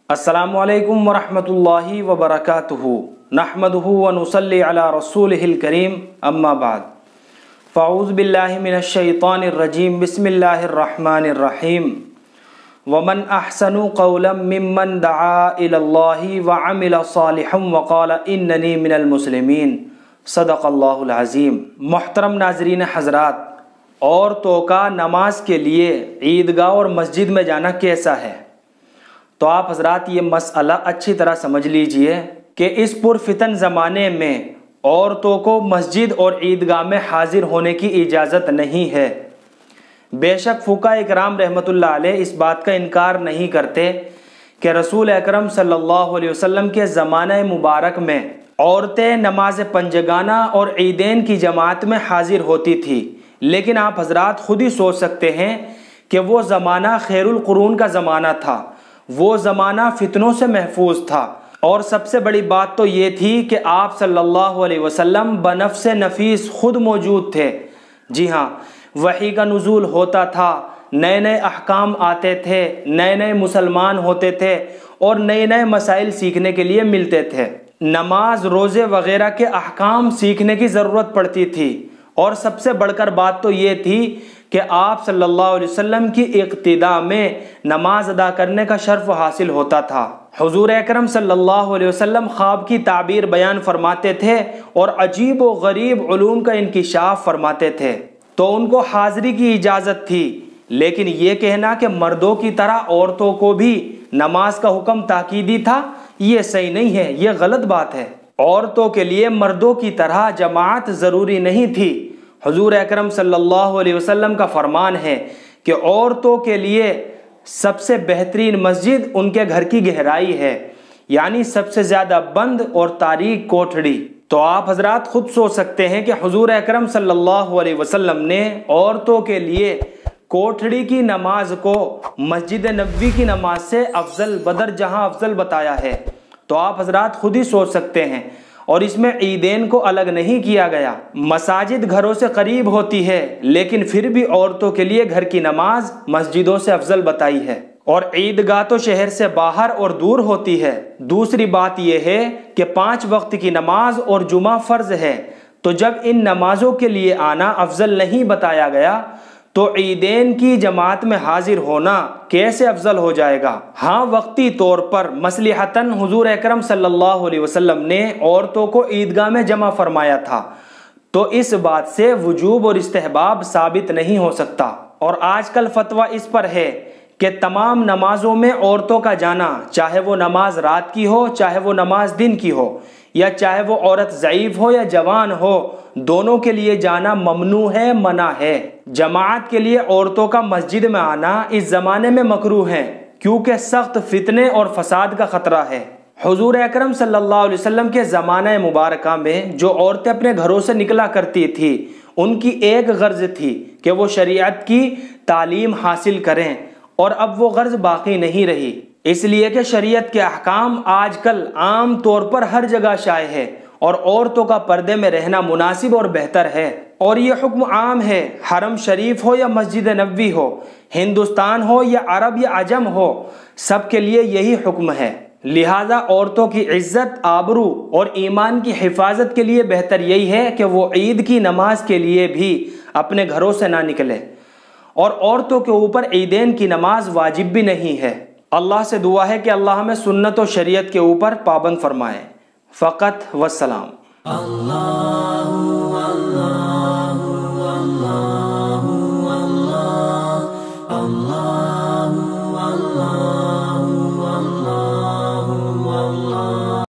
السلام علیکم ورحمۃ اللہ وبرکاتہ نحمدہ ونصلی علی رسولہ الکریم اما بعد فاعوذ باللہ من الشیطان الرجیم بسم اللہ الرحمن الرحیم ومن احسن قولا ممن دعا الی اللہ وعمل صالحا وقال اننی من المسلمین صدق اللہ العظیم۔ محترم ناظرین حضرات، عورتوں کا نماز کے لیے عیدگاہ اور مسجد میں جانا کیسا ہے؟ تو آپ حضرات یہ مسئلہ اچھی طرح سمجھ لیجئے کہ اس پرفتن زمانے میں عورتوں کو مسجد اور عیدگاہ میں حاضر ہونے کی اجازت نہیں ہے۔ بے شک فقہاء اکرام رحمۃ اللہ علیہ اس بات کا انکار نہیں کرتے کہ رسول اکرم صلی اللہ علیہ وسلم کے زمانہ مبارک میں عورتیں نماز پنجگانہ اور عیدین کی جماعت میں حاضر ہوتی تھی، لیکن آپ حضرات خود ہی سوچ سکتے ہیں کہ وہ زمانہ خیر القرون کا زمانہ تھا، وہ زمانہ فتنوں سے محفوظ تھا، اور سب سے بڑی بات تو یہ تھی کہ آپ صلی اللہ علیہ وسلم بنفس نفیس خود موجود تھے۔ جی ہاں، وحی کا نزول ہوتا تھا، نئے نئے احکام آتے تھے، نئے نئے مسلمان ہوتے تھے اور نئے نئے مسائل سیکھنے کے لیے ملتے تھے۔ نماز، روزے وغیرہ کے احکام سیکھنے کی ضرورت پڑتی تھی، اور سب سے بڑھ کر بات تو یہ تھی کہ آپ صلی اللہ علیہ وسلم کی اقتداء میں نماز ادا کرنے کا شرف حاصل ہوتا تھا۔ حضور اکرم صلی اللہ علیہ وسلم خواب کی تعبیر بیان فرماتے تھے اور عجیب و غریب علوم کا انکشاف فرماتے تھے، تو ان کو حاضری کی اجازت تھی، لیکن یہ کہنا کہ مردوں کی طرح عورتوں کو بھی نماز کا حکم تاکیدی تھا، یہ صحیح نہیں ہے، یہ غلط بات ہے۔ عورتوں کے لیے مردوں کی طرح جماعت ضروری نہیں تھی۔ حضور اکرم صلی اللہ علیہ وسلم کا فرمان ہے کہ عورتوں کے لیے سب سے بہترین مسجد ان کے گھر کی گہرائی ہے، یعنی سب سے زیادہ بند اور تاریک کوٹھڑی۔ تو آپ حضرات خود سوچ سکتے ہیں کہ حضور اکرم صلی اللہ علیہ وسلم نے عورتوں کے لیے کوٹھڑی کی نماز کو مسجد نبوی کی نماز سے افضل بدر جہاں افضل بتایا ہے، تو آپ حضرات خود ہی سوچ سکتے ہیں۔ اور اس میں عیدین کو الگ نہیں کیا گیا۔ مساجد گھروں سے قریب ہوتی ہے، لیکن پھر بھی عورتوں کے لیے گھر کی نماز مسجدوں سے افضل بتائی ہے، اور عیدگاہ تو شہر سے باہر اور دور ہوتی ہے۔ دوسری بات یہ ہے کہ 5 وقت کی نماز اور جمعہ فرض ہے، تو جب ان نمازوں کے لیے آنا افضل نہیں بتایا گیا تو عیدین کی جماعت میں حاضر ہونا کیسے افضل ہو جائے گا؟ ہاں، وقتی طور پر مصلحتاً حضور اکرم صلی اللہ علیہ وسلم نے عورتوں کو عیدگاہ میں جمع فرمایا تھا، تو اس بات سے وجوب اور استحباب ثابت نہیں ہو سکتا۔ اور آج کل فتویٰ اس پر ہے کہ تمام نمازوں میں عورتوں کا جانا، چاہے وہ نماز رات کی ہو، چاہے وہ نماز دن کی ہو، یا چاہے وہ عورت ضعیف ہو یا جوان ہو، دونوں کے لیے جانا ممنوع ہے، منع ہے۔ جماعت کے لیے عورتوں کا مسجد میں آنا اس زمانے میں مکروہ ہے، کیونکہ سخت فتنے اور فساد کا خطرہ ہے۔ حضور اکرم صلی اللہ علیہ وسلم کے زمانہ مبارکہ میں جو عورتیں اپنے گھروں سے نکلا کرتی تھی، ان کی ایک غرض تھی کہ وہ شریعت کی تعلیم حاصل کریں، اور اب وہ غرض باقی نہیں رہی، اس لیے کہ شریعت کے احکام آج کل عام طور پر ہر جگہ شائع ہے، اور عورتوں کا پردے میں رہنا مناسب اور بہتر ہے، اور یہ حکم عام ہے، حرم شریف ہو یا مسجد نبوی ہو، ہندوستان ہو یا عرب یا عجم ہو، سب کے لیے یہی حکم ہے۔ لہذا عورتوں کی عزت، آبرو اور ایمان کی حفاظت کے لیے بہتر یہی ہے کہ وہ عید کی نماز کے لیے بھی اپنے گھروں سے نہ نکلے، اور عورتوں کے اوپر عیدین کی نماز واجب بھی نہیں ہے۔ اللہ سے دعا ہے کہ اللہ ہمیں سنت و شریعت کے اوپر پابند فرمائے۔ فقط والسلام۔ اللہ